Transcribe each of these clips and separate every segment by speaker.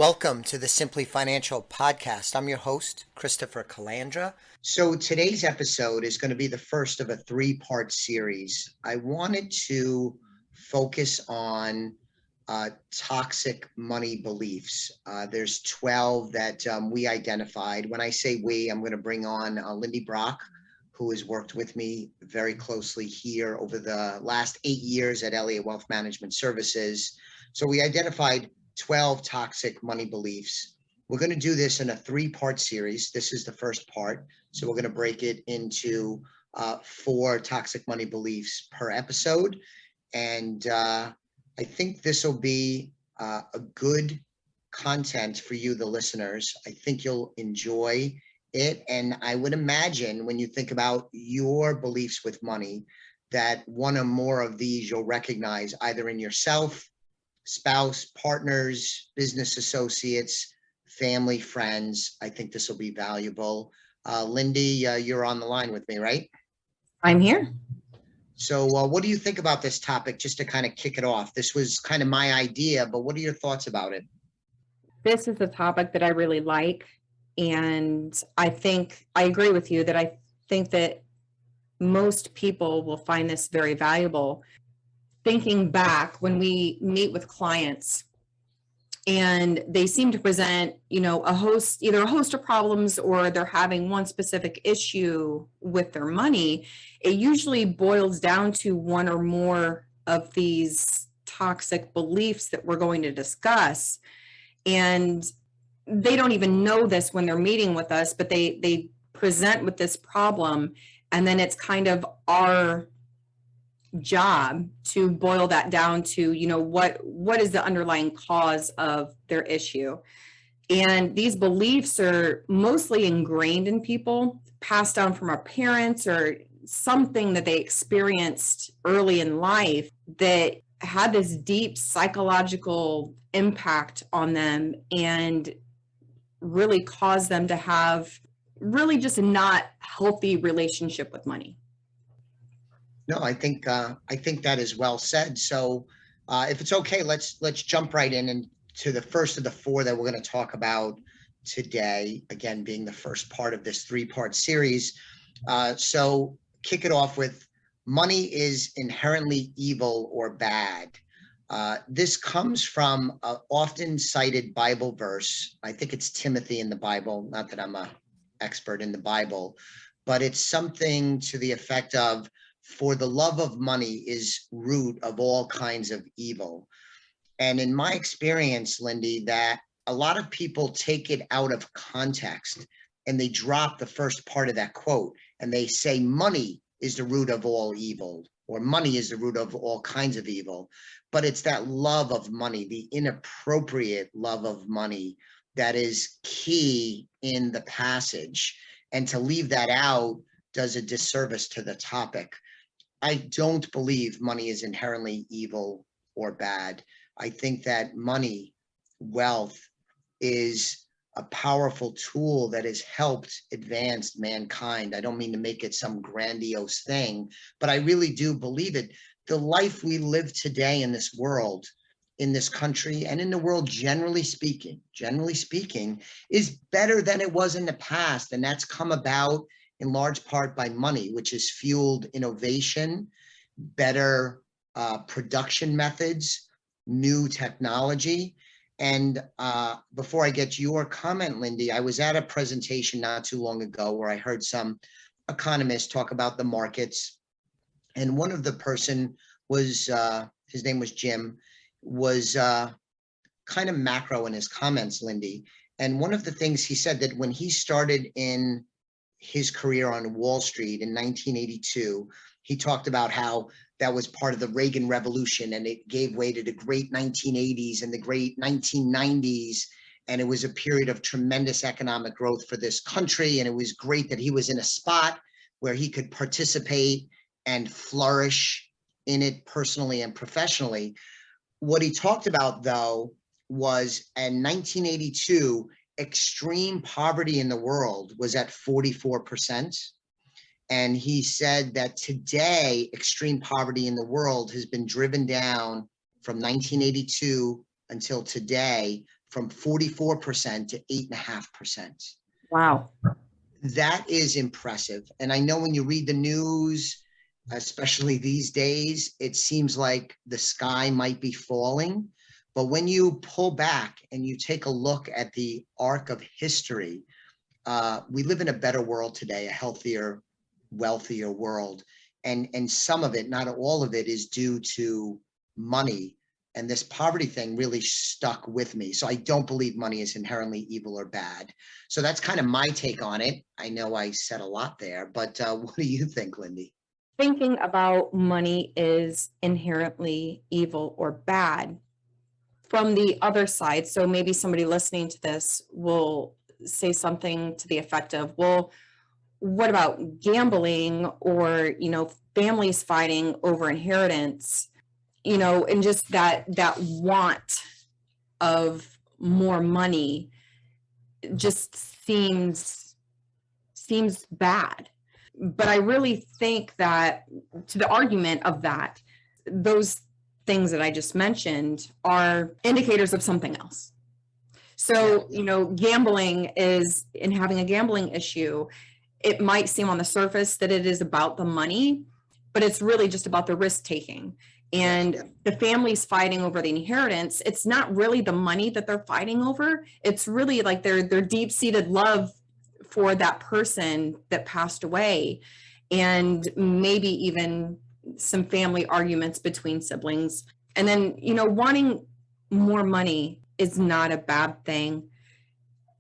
Speaker 1: Welcome to the Simply Financial podcast. I'm your host, Christopher Calandra. So today's episode is going to be the first of a three-part series. I wanted to focus on toxic money beliefs. There's 12 that we identified. When I say we, I'm going to bring on Lindy Brock, who has worked with me very closely here over the last 8 years at Elliott Wealth Management Services. So we identified 12 toxic money beliefs. We're going to do this in a three-part series. This is the first part. So we're going to break it into 4 toxic money beliefs per episode. And I think this will be a good content for you, the listeners. I think you'll enjoy it. And I would imagine when you think about your beliefs with money, that one or more of these you'll recognize either in yourself, spouse, partners, business associates, family, friends. I think this will be valuable. Lindy, you're on the line with me, right?
Speaker 2: I'm here.
Speaker 1: So what do you think about this topic, just to kind of kick it off? This was kind of my idea, but what are your thoughts about it?
Speaker 2: This is a topic that I really like. And I think I agree with you that I think that most people will find this very valuable. Thinking back when we meet with clients and they seem to present, either a host of problems or they're having one specific issue with their money, it usually boils down to one or more of these toxic beliefs that we're going to discuss. And they don't even know this when they're meeting with us, but they present with this problem. And then it's kind of our job to boil that down to, what is the underlying cause of their issue. And these beliefs are mostly ingrained in people, passed down from our parents or something that they experienced early in life that had this deep psychological impact on them and really caused them to have really just a not healthy relationship with money.
Speaker 1: No, I think that is well said. So if it's okay, let's jump right into the first of the 4 that we're going to talk about today, again, being the first part of this 3-part series. So kick it off with money is inherently evil or bad. This comes from an often cited Bible verse. I think it's Timothy in the Bible, not that I'm an expert in the Bible, but it's something to the effect of, for the love of money is root of all kinds of evil. And in my experience, Lindy, that a lot of people take it out of context and they drop the first part of that quote and they say money is the root of all evil, or money is the root of all kinds of evil. But it's that love of money, the inappropriate love of money, that is key in the passage. And to leave that out does a disservice to the topic. I don't believe money is inherently evil or bad. I think that money, wealth, is a powerful tool that has helped advance mankind. I don't mean to make it some grandiose thing, but I really do believe it. The life we live today in this world, in this country, and in the world generally speaking, is better than it was in the past. And that's come about in large part by money, which has fueled innovation, better production methods, new technology. And before I get to your comment, Lindy, I was at a presentation not too long ago where I heard some economists talk about the markets. And one of the person was, his name was Jim, was kind of macro in his comments, Lindy. And one of the things he said, that when he started in his career on Wall Street in 1982, he talked about how that was part of the Reagan Revolution and it gave way to the great 1980s and the great 1990s. And it was a period of tremendous economic growth for this country. And it was great that he was in a spot where he could participate and flourish in it personally and professionally. What he talked about, though, was in 1982, extreme poverty in the world was at 44%. And he said that today, extreme poverty in the world has been driven down from 1982 until today, from 44% to 8.5%.
Speaker 2: Wow.
Speaker 1: That is impressive. And I know when you read the news, especially these days, it seems like the sky might be falling. But when you pull back and you take a look at the arc of history, we live in a better world today, a healthier, wealthier world. And some of it, not all of it, is due to money. And this poverty thing really stuck with me. So I don't believe money is inherently evil or bad. So that's kind of my take on it. I know I said a lot there, but what do you think, Lindy?
Speaker 2: Thinking about money is inherently evil or bad. From the other side, so maybe somebody listening to this will say something to the effect of, well, what about gambling or, families fighting over inheritance, and just that want of more money just seems bad. But I really think that, to the argument of that, those things that I just mentioned are indicators of something else. So, gambling is, in having a gambling issue, it might seem on the surface that it is about the money, but it's really just about the risk taking. And the families fighting over the inheritance, it's not really the money that they're fighting over. It's really like their deep-seated love for that person that passed away, and maybe even some family arguments between siblings. And then, wanting more money is not a bad thing.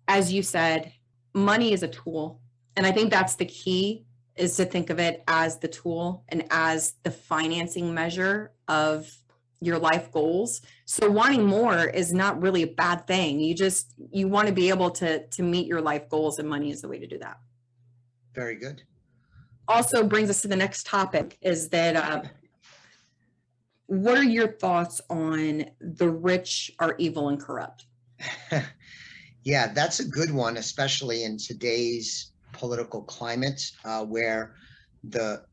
Speaker 2: As you said, money is a tool. And I think that's the key, is to think of it as the tool and as the financing measure of your life goals. So wanting more is not really a bad thing. You want to be able to meet your life goals, and money is the way to do that.
Speaker 1: Very good.
Speaker 2: Also brings us to the next topic, is that what are your thoughts on the rich are evil and corrupt?
Speaker 1: Yeah, that's a good one, especially in today's political climate, where the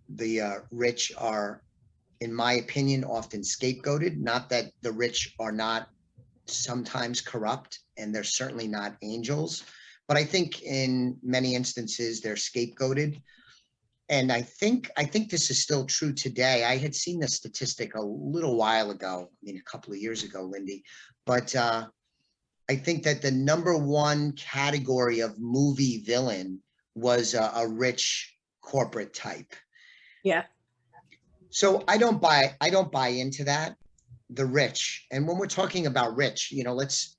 Speaker 1: rich are, in my opinion, often scapegoated. Not that the rich are not sometimes corrupt, and they're certainly not angels, but I think in many instances they're scapegoated. And I think this is still true today. I had seen this statistic a little while ago, a couple of years ago, Lindy, but I think that the number one category of movie villain was a rich corporate type.
Speaker 2: Yeah.
Speaker 1: So I don't buy into that. The rich, and when we're talking about rich, let's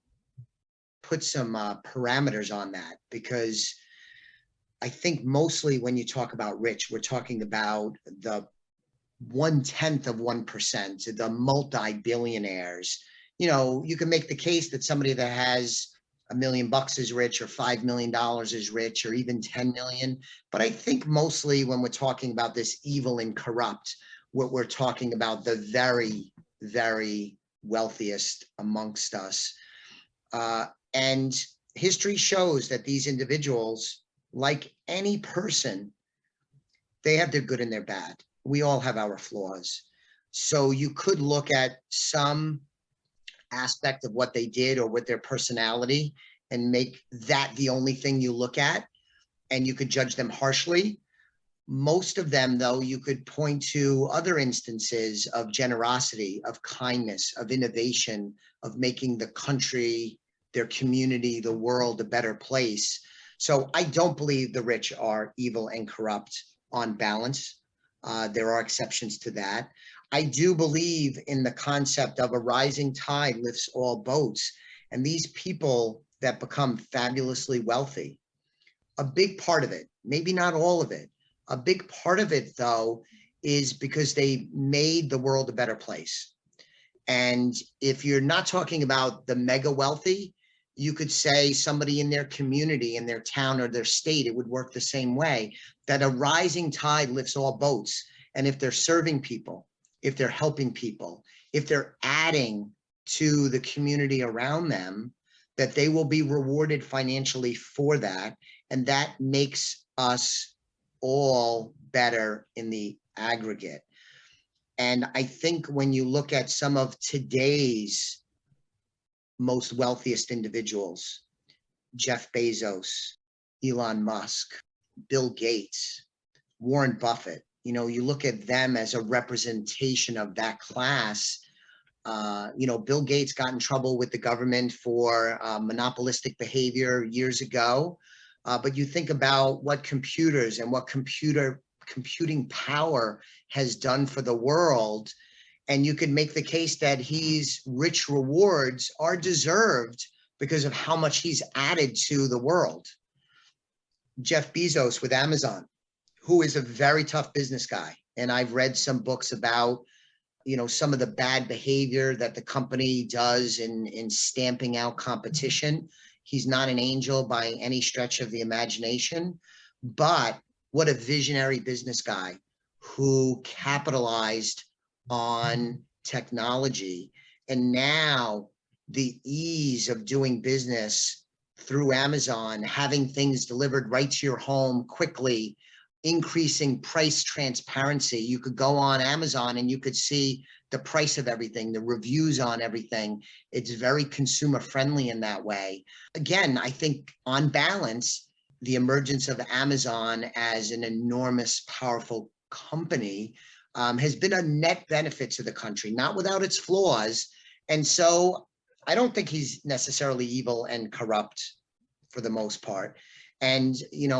Speaker 1: put some parameters on that, because I think mostly when you talk about rich, we're talking about the 1/10 of 1%, the multi-billionaires. You can make the case that somebody that has $1 million is rich, or $5 million is rich, or even 10 million. But I think mostly when we're talking about this evil and corrupt, what we're talking about the very, very wealthiest amongst us. And history shows that these individuals, like any person, they have their good and their bad. We all have our flaws. So you could look at some aspect of what they did or with their personality and make that the only thing you look at, and you could judge them harshly. Most of them, though, you could point to other instances of generosity, of kindness, of innovation, of making the country, their community, the world a better place. So I don't believe the rich are evil and corrupt on balance. There are exceptions to that. I do believe in the concept of a rising tide lifts all boats. And these people that become fabulously wealthy, a big part of it, maybe not all of it, a big part of it, though, is because they made the world a better place. And if you're not talking about the mega wealthy, you could say somebody in their community, in their town or their state, it would work the same way, that a rising tide lifts all boats. And if they're serving people, if they're helping people, if they're adding to the community around them, that they will be rewarded financially for that. And that makes us all better in the aggregate. And I think when you look at some of today's most wealthiest individuals, Jeff Bezos, Elon Musk, Bill Gates, Warren Buffett, you look at them as a representation of that class. Bill Gates got in trouble with the government for monopolistic behavior years ago. But you think about what computers and what computing power has done for the world. And you could make the case that his rich rewards are deserved because of how much he's added to the world. Jeff Bezos with Amazon, who is a very tough business guy. And I've read some books about, some of the bad behavior that the company does in stamping out competition. He's not an angel by any stretch of the imagination, but what a visionary business guy who capitalized on technology. And now the ease of doing business through Amazon, having things delivered right to your home quickly, increasing price transparency. You could go on Amazon and you could see the price of everything, the reviews on everything. It's very consumer friendly in that way. Again, I think on balance, the emergence of Amazon as an enormous, powerful company has been a net benefit to the country, not without its flaws. And so I don't think he's necessarily evil and corrupt for the most part. And,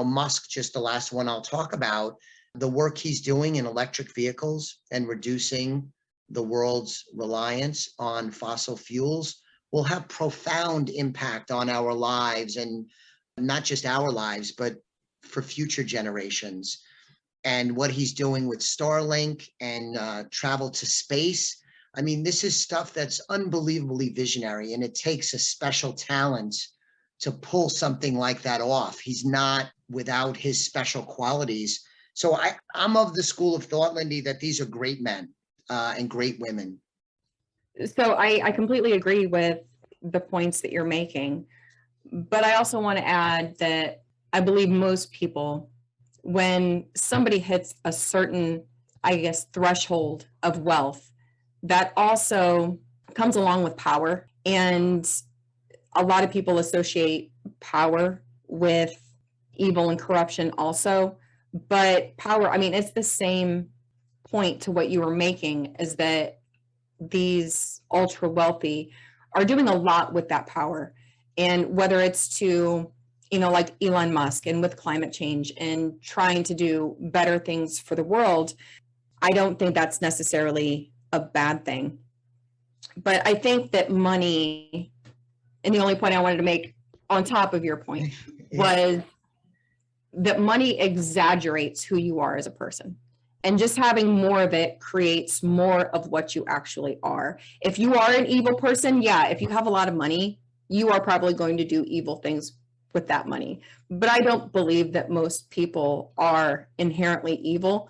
Speaker 1: Musk, just the last one I'll talk about, the work he's doing in electric vehicles and reducing the world's reliance on fossil fuels will have profound impact on our lives, and not just our lives, but for future generations. And what he's doing with Starlink and travel to space. I mean, this is stuff that's unbelievably visionary, and it takes a special talent to pull something like that off. He's not without his special qualities. So I'm of the school of thought, Lindy, that these are great men and great women.
Speaker 2: So I completely agree with the points that you're making, but I also want to add that I believe most people, when somebody hits a certain, threshold of wealth, that also comes along with power. And a lot of people associate power with evil and corruption also. But power, it's the same point to what you were making, is that these ultra wealthy are doing a lot with that power. And whether it's to, like Elon Musk and with climate change and trying to do better things for the world, I don't think that's necessarily a bad thing. But I think that money, and the only point I wanted to make on top of your point was that money exaggerates who you are as a person. And just having more of it creates more of what you actually are. If you are an evil person, if you have a lot of money, you are probably going to do evil things with that money. But I don't believe that most people are inherently evil.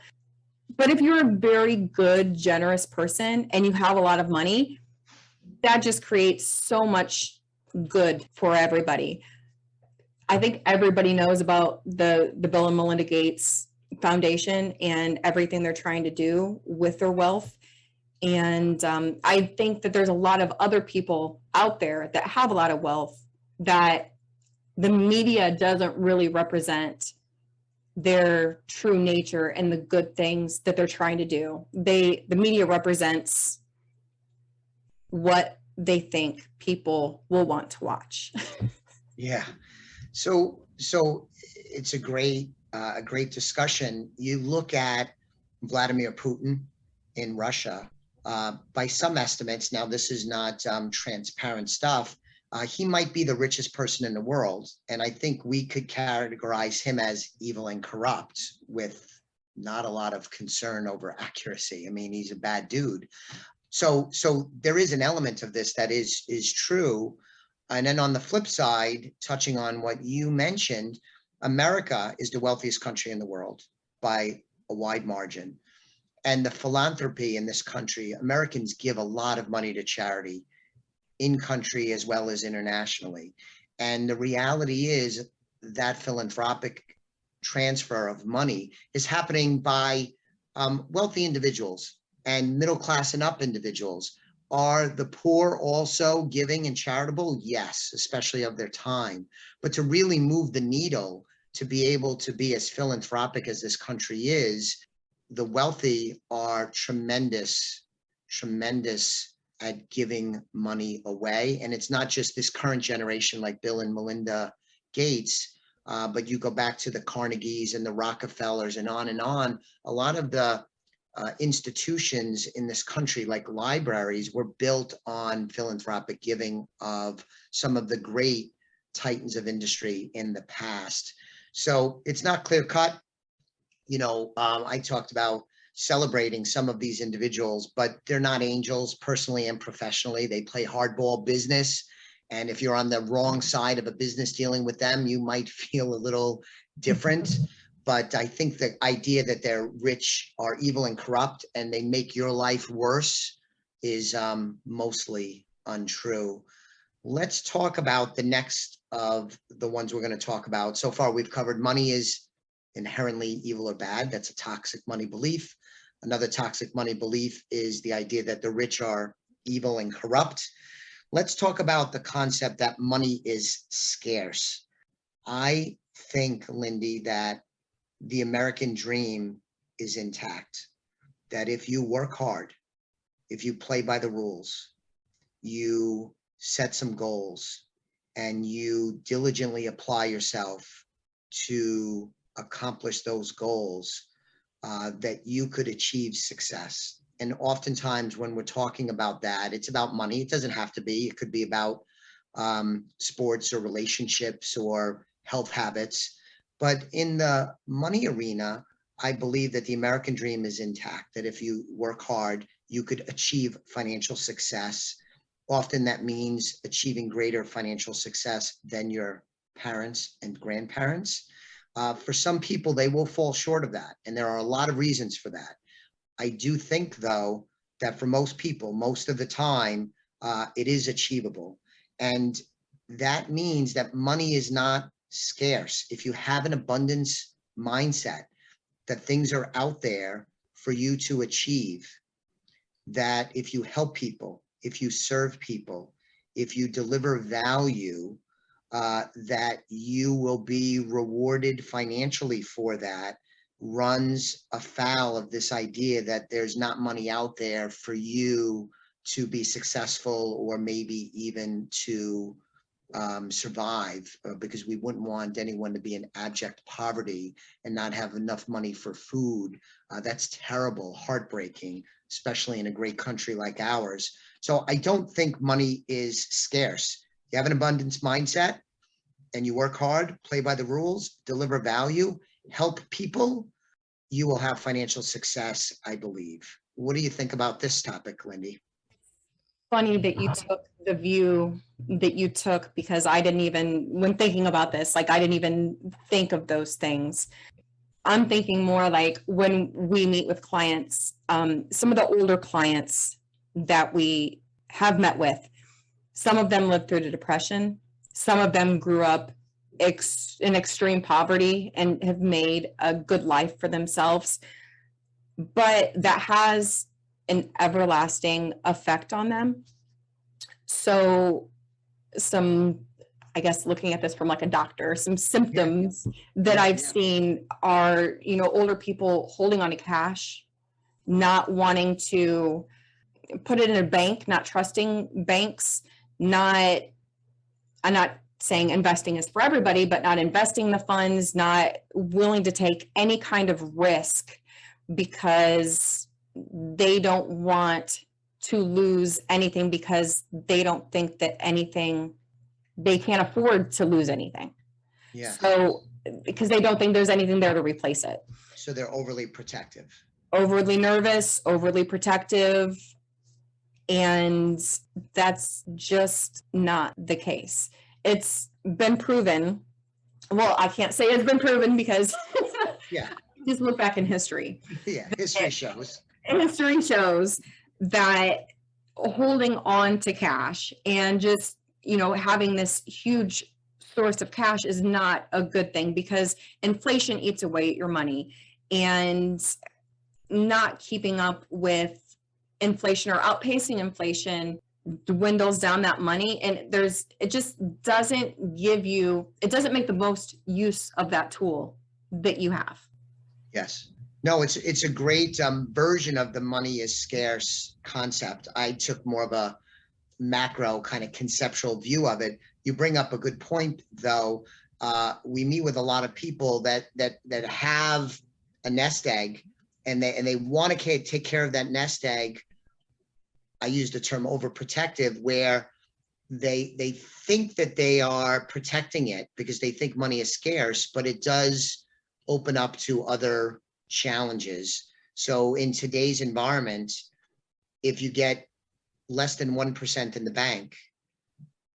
Speaker 2: But if you're a very good, generous person and you have a lot of money, that just creates so much good for everybody. I think everybody knows about the Bill and Melinda Gates Foundation and everything they're trying to do with their wealth. And I think that there's a lot of other people out there that have a lot of wealth that the media doesn't really represent their true nature and the good things that they're trying to do. The media represents what they think people will want to watch.
Speaker 1: Yeah. So it's a great discussion. You look at Vladimir Putin in Russia. By some estimates, now this is not transparent stuff, he might be the richest person in the world. And I think we could categorize him as evil and corrupt with not a lot of concern over accuracy. He's a bad dude. So there is an element of this that is true. And then on the flip side, touching on what you mentioned, America is the wealthiest country in the world by a wide margin. And the philanthropy in this country, Americans give a lot of money to charity in country as well as internationally. And the reality is that philanthropic transfer of money is happening by wealthy individuals and middle class and up individuals, Are the poor also giving and charitable? Yes, especially of their time. But to really move the needle, to be able to be as philanthropic as this country is, the wealthy are tremendous, tremendous at giving money away. And it's not just this current generation like Bill and Melinda Gates, but you go back to the Carnegies and the Rockefellers and on and on. A lot of the institutions in this country, like libraries, were built on philanthropic giving of some of the great titans of industry in the past. So it's not clear cut. I talked about celebrating some of these individuals, but they're not angels personally and professionally. They play hardball business. And if you're on the wrong side of a business dealing with them, you might feel a little different. But I think the idea that they're rich, are evil and corrupt, and they make your life worse is mostly untrue. Let's talk about the next of the ones we're going to talk about. So far, we've covered money is inherently evil or bad. That's a toxic money belief. Another toxic money belief is the idea that the rich are evil and corrupt. Let's talk about the concept that money is scarce. I think, Lindy, that the American dream is intact, that if you work hard, if you play by the rules, you set some goals, and you diligently apply yourself to accomplish those goals, that you could achieve success. And oftentimes when we're talking about that, it's about money. It doesn't have to be. It could be about sports or relationships or health habits. But in the money arena, I believe that the American dream is intact, that if you work hard, you could achieve financial success. Often that means achieving greater financial success than your parents and grandparents. For some people, they will fall short of that. And there are a lot of reasons for that. I do think, though, that for most people, most of the time, it is achievable. And that means that money is not scarce. If you have an abundance mindset, that things are out there for you to achieve, that if you help people, if you serve people, if you deliver value, that you will be rewarded financially for that, runs afoul of this idea that there's not money out there for you to be successful or maybe even to survive, because we wouldn't want anyone to be in abject poverty and not have enough money for food. That's terrible, heartbreaking, especially in a great country like ours. So I don't think money is scarce. You have an abundance mindset and you work hard, play by the rules, deliver value, help people, you will have financial success, I believe. What do you think about this topic, Lindy?
Speaker 2: Funny that you took the view that you took, because I didn't even, when thinking about this, like I didn't even think of those things. I'm thinking more like when we meet with clients, some of the older clients that we have met with, some of them lived through the Depression. Some of them grew up in extreme poverty and have made a good life for themselves. But that has an everlasting effect on them. So I guess looking at this from like a doctor, some symptoms that I've seen are, older people holding on to cash, not wanting to put it in a bank, not trusting banks, I'm not saying investing is for everybody, but not investing the funds, not willing to take any kind of risk because they don't want to lose anything, because they don't think that they can't afford to lose anything.
Speaker 1: Yeah.
Speaker 2: So, because they don't think there's anything there to replace it.
Speaker 1: So they're overly protective.
Speaker 2: Overly nervous, overly protective. And that's just not the case. It's been proven. Well, I can't say it's been proven because just look back in history.
Speaker 1: Yeah, history shows.
Speaker 2: History shows that holding on to cash and just, having this huge source of cash is not a good thing, because inflation eats away at your money, and not keeping up with inflation or outpacing inflation dwindles down that money, and it just doesn't give you, it doesn't make the most use of that tool that you have.
Speaker 1: Yes. No, it's a great version of the money is scarce concept. I took more of a macro kind of conceptual view of it. You bring up a good point, though. We meet with a lot of people that have a nest egg, and they want to take care of that nest egg. I use the term overprotective, where they think that they are protecting it because they think money is scarce, but it does open up to other challenges. So in today's environment, if you get less than 1% in the bank,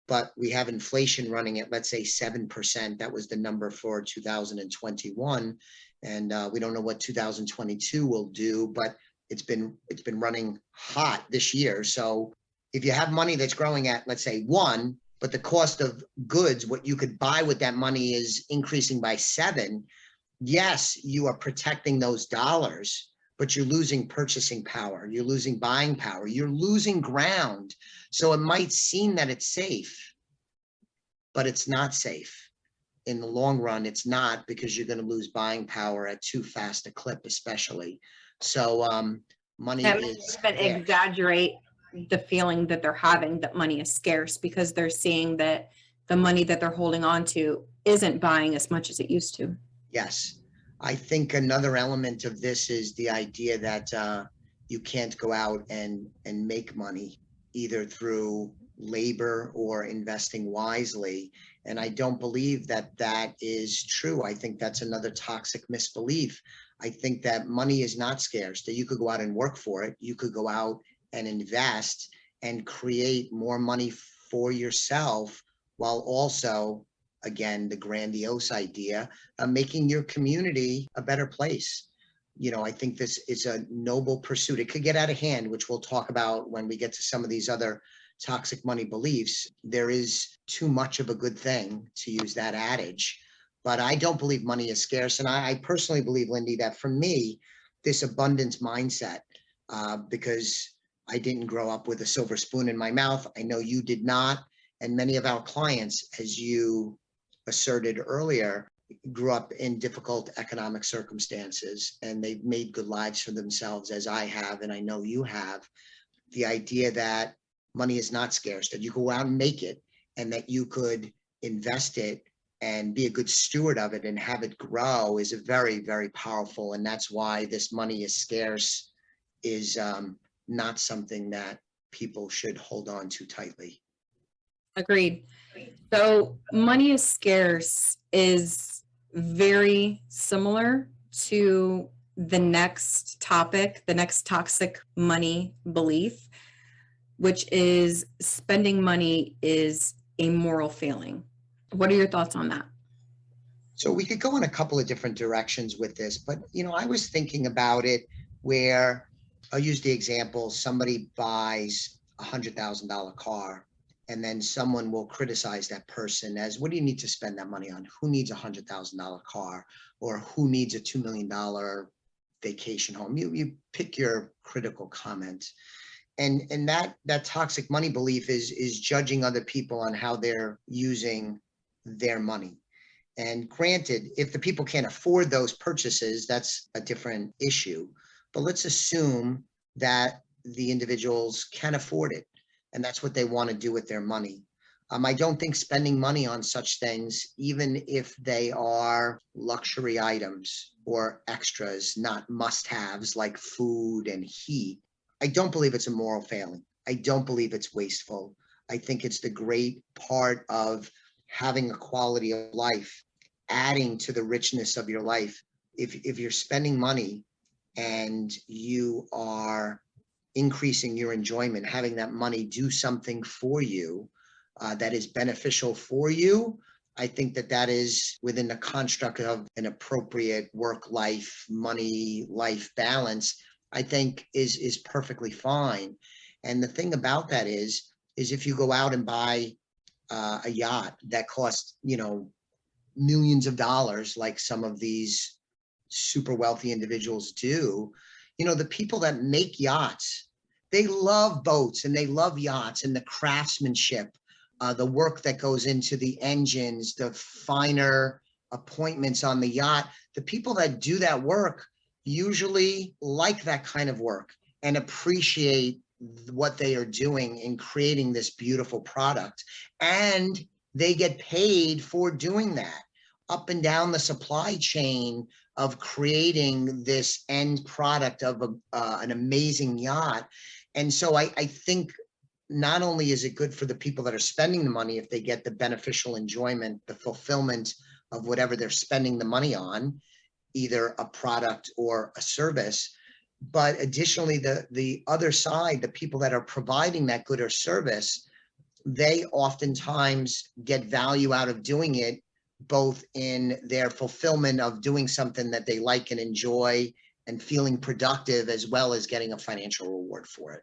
Speaker 1: but we have inflation running at, let's say, 7%, that was the number for 2021. And we don't know what 2022 will do, but it's been running hot this year. So if you have money that's growing at, let's say, 1, but the cost of goods, what you could buy with that money, is increasing by 7, yes, you are protecting those dollars, but you're losing purchasing power, you're losing buying power, you're losing ground. So it might seem that it's safe, but it's not safe. In the long run, it's not, because you're going to lose buying power at too fast a clip, especially. So money
Speaker 2: That
Speaker 1: is
Speaker 2: even
Speaker 1: scarce.
Speaker 2: exaggerate the feeling that they're having that money is scarce, because they're seeing that the money that they're holding on to isn't buying as much as it used to.
Speaker 1: Yes. I think another element of this is the idea that you can't go out and make money either through labor or investing wisely. And I don't believe that that is true. I think that's another toxic misbelief. I think that money is not scarce, that you could go out and work for it. You could go out and invest and create more money for yourself, while also, again, the grandiose idea of making your community a better place. You know, I think this is a noble pursuit. It could get out of hand, which we'll talk about when we get to some of these other toxic money beliefs. There is too much of a good thing, to use that adage. But I don't believe money is scarce. And I personally believe, Lindy, that for me, this abundance mindset, because I didn't grow up with a silver spoon in my mouth. I know you did not. And many of our clients, as you asserted earlier, grew up in difficult economic circumstances, and they've made good lives for themselves, as I have, and I know you have. The idea that money is not scarce, that you go out and make it, and that you could invest it and be a good steward of it and have it grow, is a very, very powerful. And that's why this money is scarce is not something that people should hold on to tightly.
Speaker 2: Agreed. So money is scarce is very similar to the next topic, the next toxic money belief, which is spending money is a moral failing. What are your thoughts on that?
Speaker 1: So we could go in a couple of different directions with this, but I was thinking about it where I'll use the example, somebody buys $100,000 car, and then someone will criticize that person as, what do you need to spend that money on? Who needs a $100,000 car? Or who needs a $2 million vacation home? You pick your critical comment. And that toxic money belief is judging other people on how they're using their money. And granted, if the people can't afford those purchases, that's a different issue. But let's assume that the individuals can afford it, and that's what they want to do with their money. I don't think spending money on such things, even if they are luxury items or extras, not must-haves like food and heat, I don't believe it's a moral failing. I don't believe it's wasteful. I think it's the great part of having a quality of life, adding to the richness of your life. If you're spending money and you are increasing your enjoyment, having that money do something for you that is beneficial for you, I think that is within the construct of an appropriate work-life, money-life balance, I think is perfectly fine. And the thing about that is if you go out and buy a yacht that costs, millions of dollars, like some of these super wealthy individuals do, the people that make yachts, they love boats and they love yachts and the craftsmanship, the work that goes into the engines, the finer appointments on the yacht. The people that do that work usually like that kind of work and appreciate what they are doing in creating this beautiful product. And they get paid for doing that up and down the supply chain of creating this end product of an amazing yacht. And so I think not only is it good for the people that are spending the money if they get the beneficial enjoyment, the fulfillment of whatever they're spending the money on, either a product or a service, but additionally, the other side, the people that are providing that good or service, they oftentimes get value out of doing it, both in their fulfillment of doing something that they like and enjoy and feeling productive, as well as getting a financial reward for it.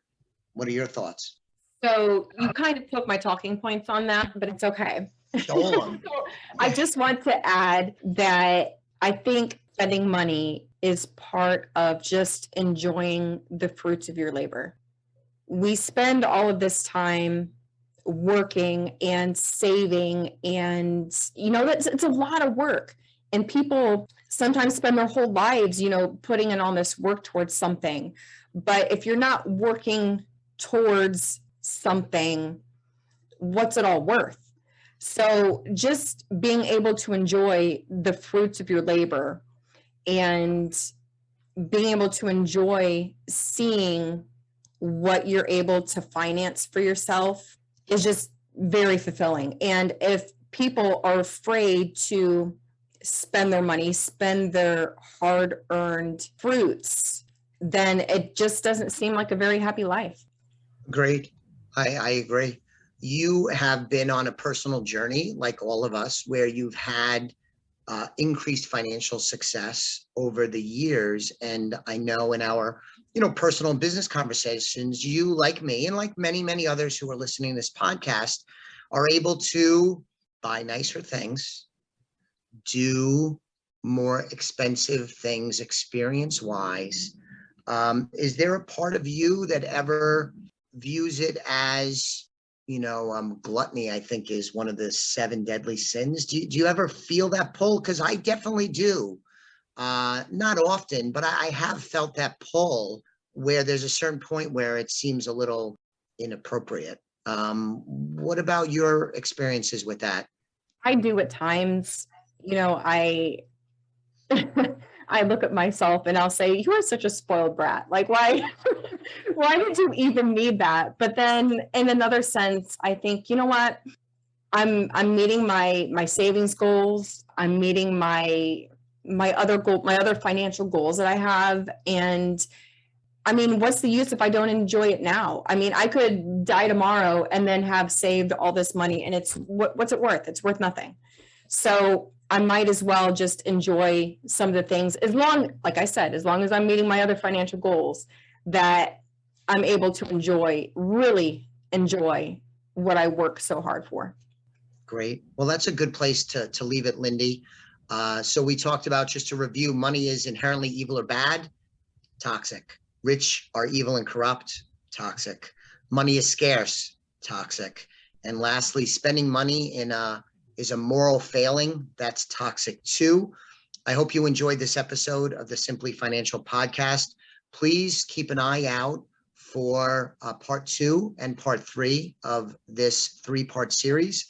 Speaker 1: What are your thoughts?
Speaker 2: So you kind of took my talking points on that, but it's okay.
Speaker 1: Go on.
Speaker 2: I just want to add that I think spending money is part of just enjoying the fruits of your labor. We spend all of this time working and saving, and it's a lot of work, and people sometimes spend their whole lives putting in all this work towards something. But if you're not working towards something, what's it all worth? So just being able to enjoy the fruits of your labor and being able to enjoy seeing what you're able to finance for yourself is just very fulfilling. And if people are afraid to spend their money, spend their hard-earned fruits, then it just doesn't seem like a very happy life.
Speaker 1: Great. I agree. You have been on a personal journey, like all of us, where you've had increased financial success over the years. And I know in our, personal business conversations, you, like me, and like many, many others who are listening to this podcast, are able to buy nicer things, do more expensive things experience-wise. Is there a part of you that ever views it as, gluttony, I think, is one of the 7 deadly sins? Do you ever feel that pull? Because I definitely do. Not often, but I have felt that pull where there's a certain point where it seems a little inappropriate. What about your experiences with that?
Speaker 2: I do at times. I I look at myself and I'll say, you are such a spoiled brat. Like, why did you even need that? But then in another sense, I think, you know what? I'm meeting my savings goals. I'm meeting my other financial goals that I have. And I mean, what's the use if I don't enjoy it now? I mean, I could die tomorrow and then have saved all this money, and what's it worth? It's worth nothing. So I might as well just enjoy some of the things, like I said, as long as I'm meeting my other financial goals, that I'm able to really enjoy what I work so hard for.
Speaker 1: Great. Well, that's a good place to leave it, Lindy. So we talked about, just to review, money is inherently evil or bad, toxic. Rich are evil and corrupt, toxic. Money is scarce, toxic. And lastly, spending money is a moral failing. That's toxic too. I hope you enjoyed this episode of the Simply Financial podcast. Please keep an eye out for part 2 and part 3 of this 3-part series.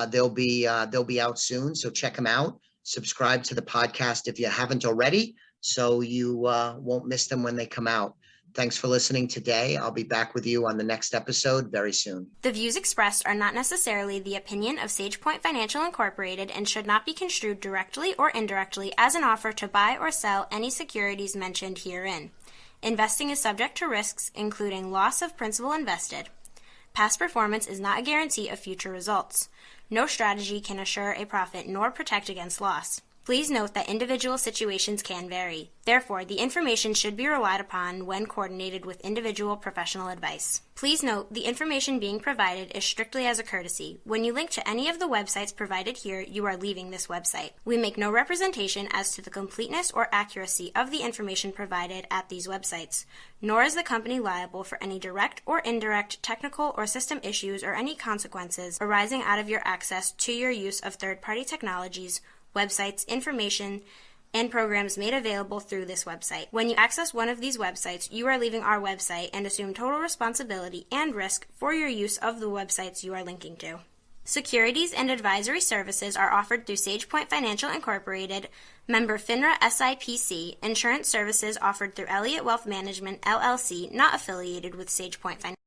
Speaker 1: They'll be out soon, so check them out. Subscribe to the podcast if you haven't already, so you won't miss them when they come out. Thanks for listening today. I'll be back with you on the next episode very soon.
Speaker 3: The views expressed are not necessarily the opinion of SagePoint Financial Incorporated and should not be construed directly or indirectly as an offer to buy or sell any securities mentioned herein. Investing is subject to risks, including loss of principal invested. Past performance is not a guarantee of future results. No strategy can assure a profit nor protect against loss. Please note that individual situations can vary. Therefore, the information should be relied upon when coordinated with individual professional advice. Please note, the information being provided is strictly as a courtesy. When you link to any of the websites provided here, you are leaving this website. We make no representation as to the completeness or accuracy of the information provided at these websites, nor is the company liable for any direct or indirect technical or system issues or any consequences arising out of your access to your use of third-party technologies, websites, information, and programs made available through this website. When you access one of these websites, you are leaving our website and assume total responsibility and risk for your use of the websites you are linking to. Securities and advisory services are offered through SagePoint Financial Incorporated, member FINRA SIPC. Insurance services offered through Elliott Wealth Management, LLC, not affiliated with SagePoint Financial.